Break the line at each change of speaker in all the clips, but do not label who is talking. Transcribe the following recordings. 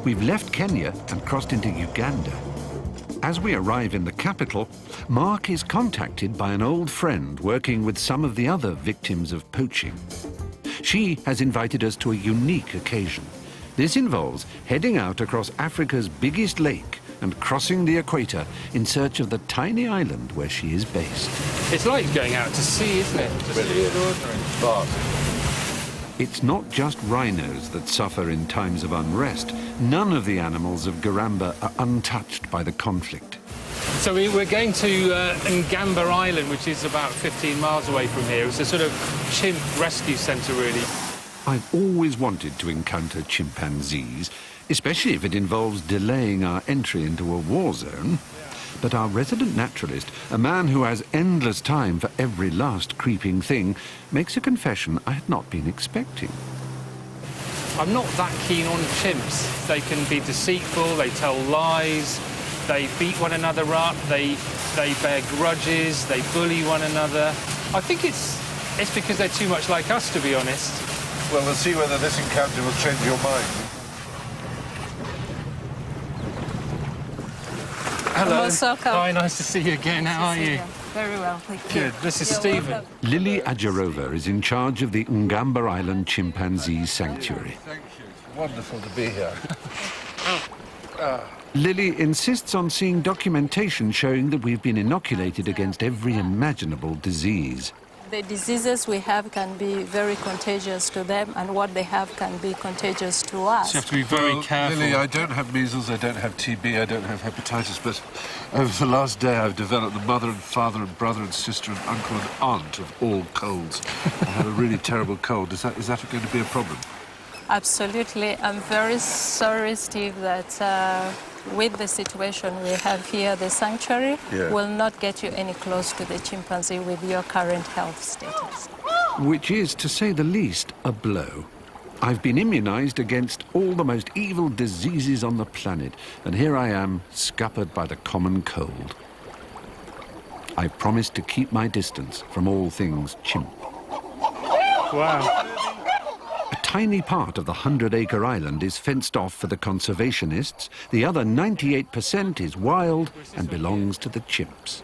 We've left Kenya and crossed into Uganda. As we arrive in the capital, Mark is contacted by an old friend working with some of the other victims of poaching. She has invited us to a unique occasion. This involves heading out across Africa's biggest lake and crossing the equator in search of the tiny island where she is based.
It's like going out to sea, isn't it? Just really extraordinary.
It's not just rhinos that suffer in times of unrest. None of the animals of Ngamba are untouched by the conflict.
So we're going to Ngamba Island, which is about 15 miles away from here. It's a sort of chimp rescue centre, really.
I've always wanted to encounter chimpanzees, especially if it involves delaying our entry into a war zone. But our resident naturalist, a man who has endless time for every last creeping thing, makes a confession I had not been expecting.
I'm not that keen on chimps. They can be deceitful, they tell lies, they beat one another up, they bear grudges, they bully one another. I think it's because they're too much like us, to be honest.
Well, we'll see whether this encounter will change your mind.
Hello.
Most welcome.
Hi, nice to see you again. How are you?
Very well, thank you.
Good. This is Stephen.
Lily Ajarova is in charge of the Ngamba Island Chimpanzee Sanctuary.
Thank you. It's wonderful to be here.
Lily insists on seeing documentation showing that we've been inoculated against every imaginable disease.
The diseases we have can be very contagious to them, and what they have can be contagious to us.
So you have to be very careful.
Lily, I don't have measles, I don't have TB, I don't have hepatitis, but over the last day I've developed the mother and father and brother and sister and uncle and aunt of all colds. I had a really terrible cold. Is that going to be a problem?
Absolutely. I'm very sorry, Steve, that with the situation we have here, the sanctuary will not get you any close to the chimpanzee with your current health status.
Which is, to say the least, a blow. I've been immunized against all the most evil diseases on the planet, and here I am, scuppered by the common cold. I promised to keep my distance from all things chimp.
Wow.
A tiny part of the 100-acre island is fenced off for the conservationists. The other 98% is wild and belongs to the chimps.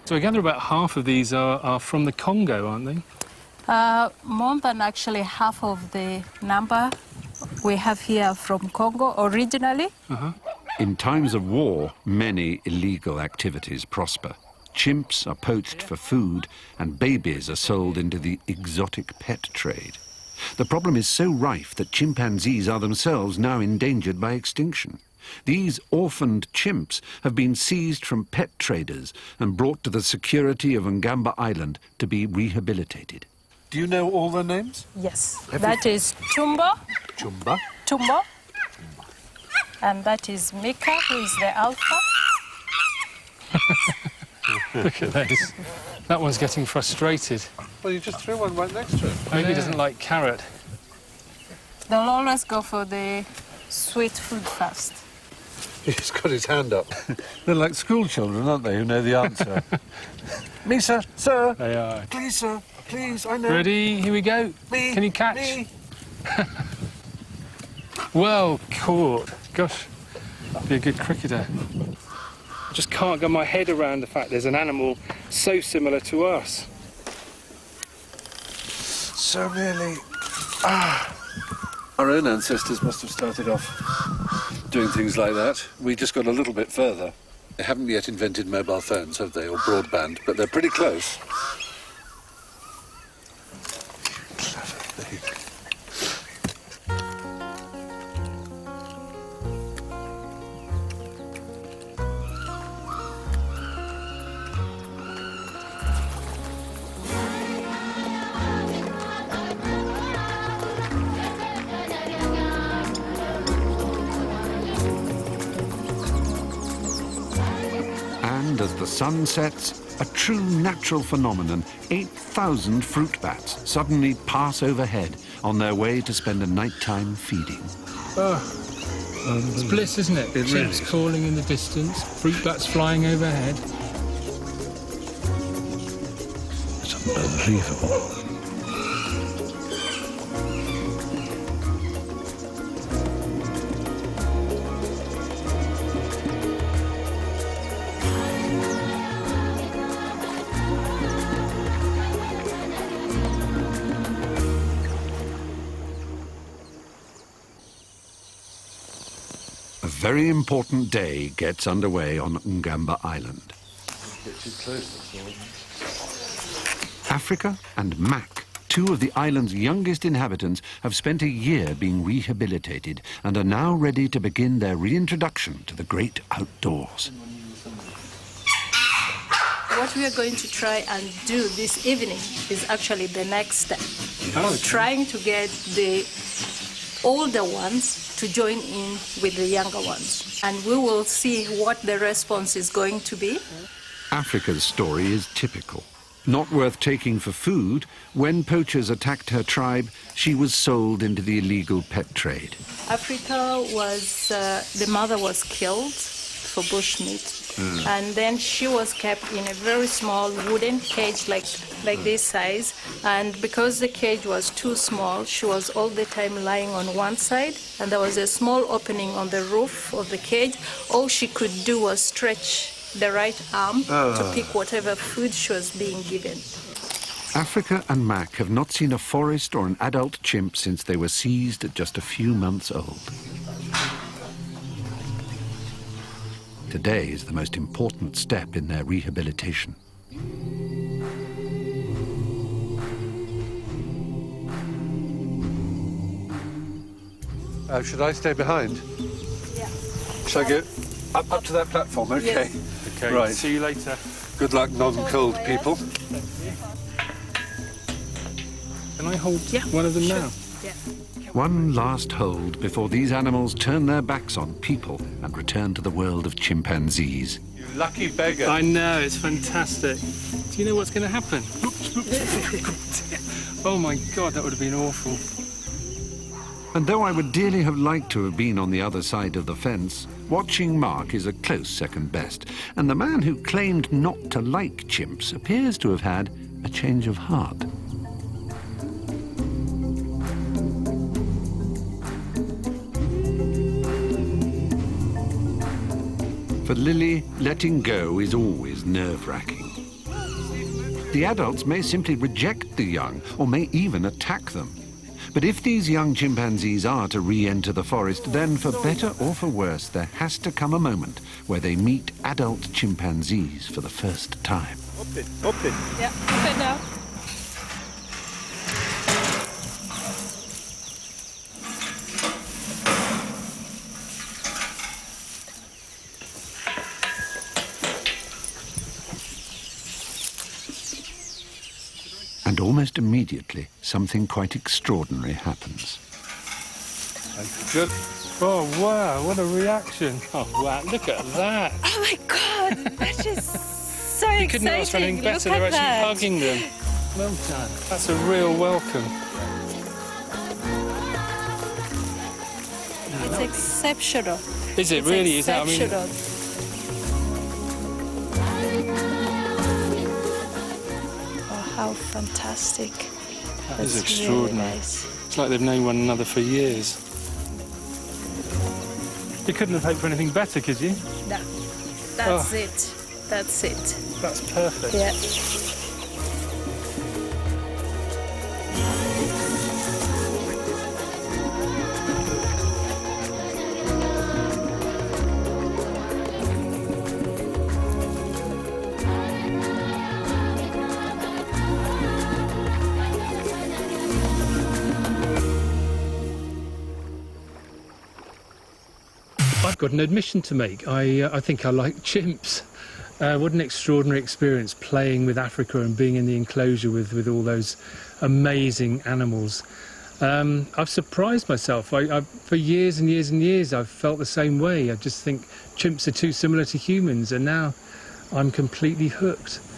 So I gather about half of these are from the Congo, aren't they?
More than actually half of the number we have here from Congo originally.
In times of war, many illegal activities prosper. Chimps are poached for food, and babies are sold into the exotic pet trade. The problem is so rife that chimpanzees are themselves now endangered by extinction. These orphaned chimps have been seized from pet traders and brought to the security of Ngamba Island to be rehabilitated.
Do you know all their names?
Yes. That is Tumbo.
Chumba.
Tumbo. And that is Mika, who is the alpha.
Look at this. That one's getting frustrated.
Well, you just threw one right next to him.
Maybe he doesn't like carrot.
They'll always go for the sweet food first.
He's got his hand up. They're like school children, aren't they, who know the answer? Me, sir. Sir.
They are.
Please, sir. Please, I know.
Ready? Here we go.
Me.
Can you catch?
Me.
Well caught. Gosh, be a good cricketer. I just can't get my head around the fact there's an animal so similar to us.
So nearly. Our own ancestors must have started off doing things like that. We just got a little bit further. They haven't yet invented mobile phones, have they, or broadband, but they're pretty close. Clever thing.
And as the sun sets, a true natural phenomenon, 8,000 fruit bats suddenly pass overhead on their way to spend a nighttime feeding.
It's bliss, isn't it?
It really
Chimps
is.
calling in the distance, fruit bats flying overhead.
It's unbelievable.
very important day gets underway on Ngamba Island. Africa and Mac, two of the island's youngest inhabitants, have spent a year being rehabilitated and are now ready to begin their reintroduction to the great outdoors.
What we are going to try and do this evening is actually the next step. Trying to get the older ones to join in with the younger ones. And we will see what the response is going to be.
Africa's story is typical. Not worth taking for food, when poachers attacked her tribe, she was sold into the illegal pet trade.
Africa was, the mother was killed for bushmeat. And then she was kept in a very small wooden cage like this size. And because the cage was too small, she was all the time lying on one side. And there was a small opening on the roof of the cage. All she could do was stretch the right arm to pick whatever food she was being given.
Africa and Mac have not seen a forest or an adult chimp since they were seized at just a few months old. Today is the most important step in their rehabilitation.
Should I stay behind?
Yeah.
Shall I go up to that platform? Okay.
Yes.
Okay,
Right.
see you later.
Good luck, non-cold people.
Can I hold one of them now?
Yeah.
One last hold before these animals turn their backs on people and return to the world of chimpanzees.
You lucky beggar.
I know, it's fantastic. Do you know what's going to happen? Oh my God, that would have been awful.
And though I would dearly have liked to have been on the other side of the fence, watching Mark is a close second best. And the man who claimed not to like chimps appears to have had a change of heart. For Lily, letting go is always nerve-wracking. The adults may simply reject the young or may even attack them. But if these young chimpanzees are to re-enter the forest, then for better or for worse, there has to come a moment where they meet adult chimpanzees for the first time.
Up it.
Yeah, okay now.
And almost immediately, something quite extraordinary happens.
Good.
Oh wow, what a reaction. Oh wow, look at that.
Oh my God, that is so
You couldn't ask for anything better, they're actually hugging them. Well done. That's a real welcome.
It's exceptional.
Is it really? Is that, I mean,
Exceptional. Oh, how fantastic.
that is
That's
extraordinary.
Really nice.
It's like they've known one another for years. You couldn't have hoped for anything better, could you?
No, that's it. That's it.
That's perfect.
Yeah.
I've got an admission to make. I think I like chimps. What an extraordinary experience playing with Africa and being in the enclosure with all those amazing animals. I've surprised myself. For years and years and years I've felt the same way. I just think chimps are too similar to humans, and now I'm completely hooked.